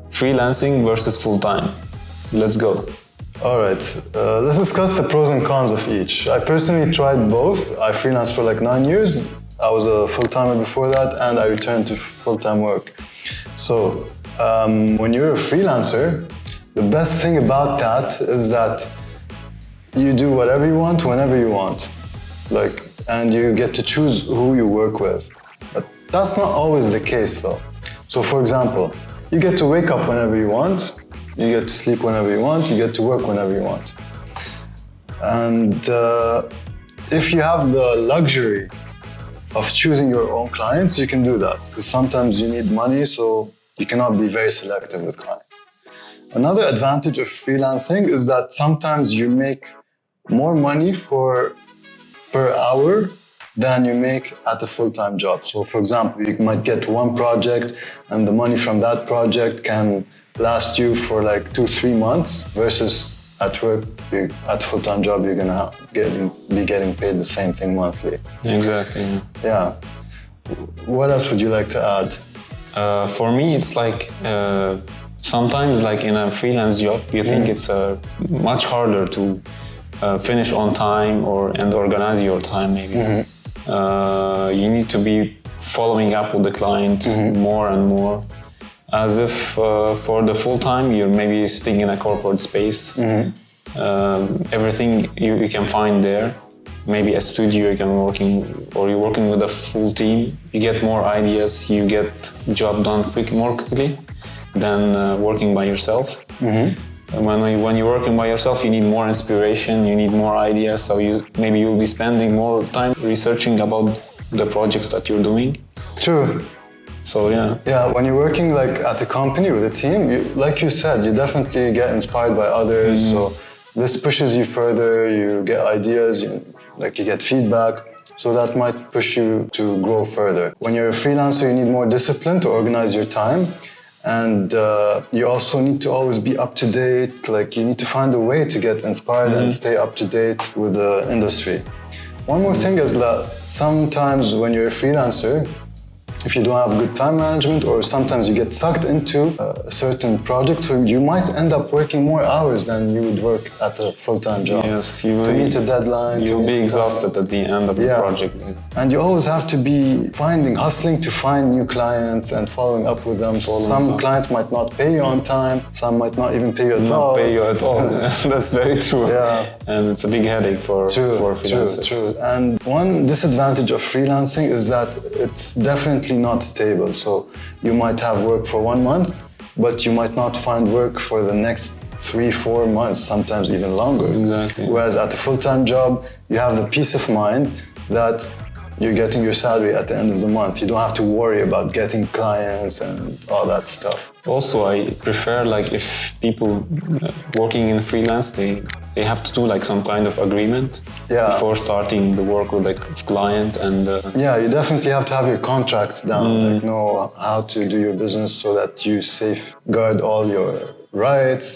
freelancing versus full-time. Let's go. All right, let's discuss the pros and cons of each. I personally tried both. I freelanced for like 9 years. I was a full-timer before that, and I returned to full-time work. So when you're a freelancer, the best thing about that is that you do whatever you want, whenever you want. And you get to choose who you work with. But that's not always the case though. So for example, you get to wake up whenever you want, you get to sleep whenever you want, you get to work whenever you want. And if you have the luxury of choosing your own clients, you can do that. Because sometimes you need money, so you cannot be very selective with clients. Another advantage of freelancing is that sometimes you make more money per hour than you make at a full-time job. So for example, you might get one project and the money from that project can last you for like 2-3 months versus at work, at a full-time job, you're gonna be getting paid the same thing monthly. Exactly. Yeah. What else would you like to add? For me, it's like sometimes like in a freelance job, you think it's much harder to finish on time and organize your time maybe. You need to be following up with the client more and more. As if for the full time, you're maybe sitting in a corporate space. Everything you can find there. Maybe a studio you're working with a full team. You get more ideas, you get job done more quickly than working by yourself. When you're working by yourself, you need more inspiration, you need more ideas, so you'll be spending more time researching about the projects that you're doing. True. So yeah. Yeah, when you're working like at a company with a team, like you said, you definitely get inspired by others. So this pushes you further, you get ideas, you get feedback. So that might push you to grow further. When you're a freelancer, you need more discipline to organize your time. And you also need to always be up to date. Like you need to find a way to get inspired and stay up to date with the industry. One more thing is that sometimes when you're a freelancer, if you don't have good time management, or sometimes you get sucked into a certain project, so you might end up working more hours than you would work at a full-time job. Yes, to meet a deadline. You'll be exhausted at the end of the project. And you always have to be hustling to find new clients and following up with them. Some clients might not pay you on time, some might not even pay you at all. Not pay you at all. That's very true. Yeah. And it's a big headache for freelancers. True. And one disadvantage of freelancing is that it's definitely not stable. So you might have work for 1 month, but you might not find work for the next 3-4 months, sometimes even longer. Exactly. Whereas at a full-time job, you have the peace of mind that you're getting your salary at the end of the month. You don't have to worry about getting clients and all that stuff. Also, I prefer if people working in freelance, they have to do some kind of agreement before starting the work with client and. Yeah, you definitely have to have your contracts down, know how to do your business so that you safeguard all your rights,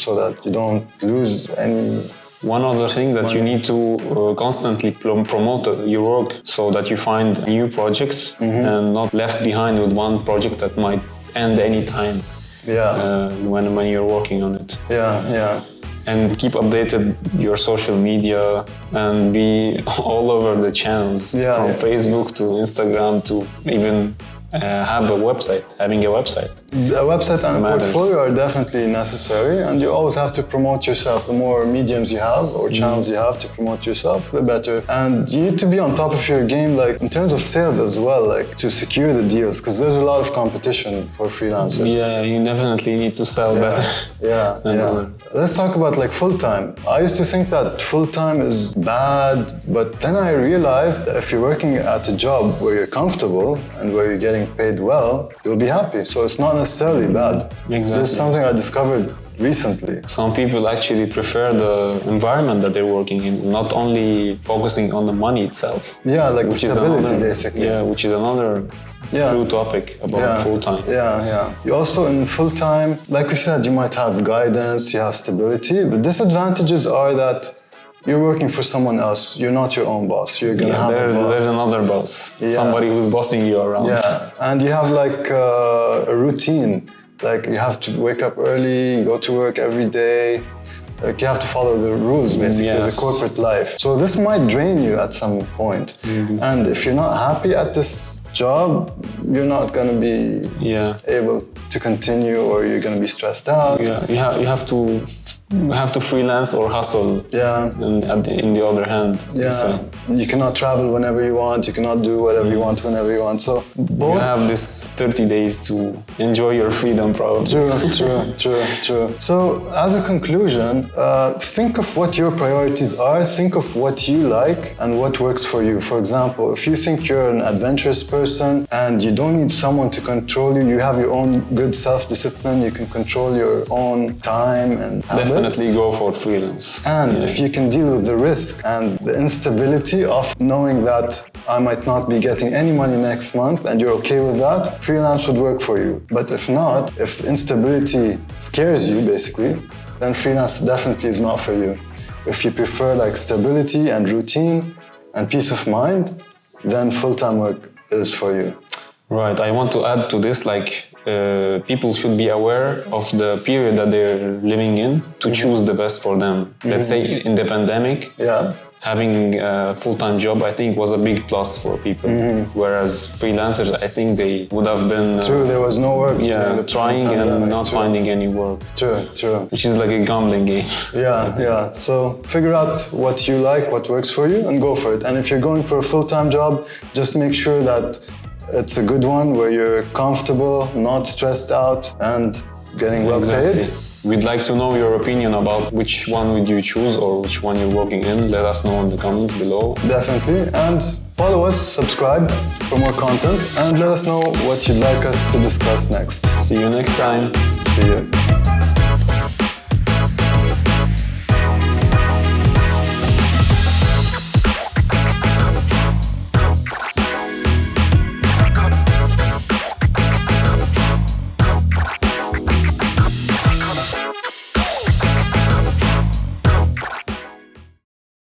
so that you don't lose any. One other thing that you need to constantly promote your work so that you find new projects and not left behind with one project that might end any time when you're working on it. Yeah. And keep updated your social media and be all over the channels from Facebook to Instagram to even having a website. A website and a portfolio are definitely necessary, and you always have to promote yourself. The more mediums you have or channels you have to promote yourself, the better. And you need to be on top of your game, in terms of sales as well, to secure the deals, because there's a lot of competition for freelancers. Yeah, you definitely need to sell better. Yeah. Let's talk about full-time. I used to think that full-time is bad, but then I realized that if you're working at a job where you're comfortable and where you're getting paid well, you'll be happy. So it's not necessarily bad. Exactly. This is something I discovered recently. Some people actually prefer the environment that they're working in, not only focusing on the money itself. Yeah, the stability basically. Yeah, which is another true topic about full-time. Yeah. You also in full-time, like we said, you might have guidance, you have stability. The disadvantages are that you're working for someone else. You're not your own boss. You're gonna have a boss. There's another boss. Somebody who's bossing you around. Yeah, and you have a routine. Like you have to wake up early, go to work every day. Like you have to follow the rules, basically, Yes. the corporate life. So this might drain you at some point. And if you're not happy at this job, you're not gonna be able to continue, or you're gonna be stressed out. Yeah, you have to freelance or hustle. Yeah. And in the other hand, You cannot travel whenever you want. You cannot do whatever you want whenever you want. So both. You have this 30 days to enjoy your freedom, probably. True. So as a conclusion, think of what your priorities are. Think of what you like and what works for you. For example, if you think you're an adventurous person and you don't need someone to control you, you have your own good self-discipline, you can control your own time and habits. Definitely go for freelance. And if you can deal with the risk and the instability of knowing that I might not be getting any money next month, and you're okay with that, freelance would work for you. But if not, if instability scares you, basically, then freelance definitely is not for you. If you prefer like stability and routine and peace of mind, then full-time work is for you. Right. I want to add to this, like, people should be aware of the period that they're living in to choose the best for them. Let's say in the pandemic, having a full-time job, I think, was a big plus for people. Whereas freelancers, I think they would have been... True, there was no work. Trying and not finding any work. True. Which is like a gambling game. Yeah. So figure out what you like, what works for you, and go for it. And if you're going for a full-time job, just make sure that it's a good one where you're comfortable, not stressed out, and getting well paid. We'd like to know your opinion about which one would you choose or which one you're working in. Let us know in the comments below. Definitely. And follow us, subscribe for more content, and let us know what you'd like us to discuss next. See you next time. See you.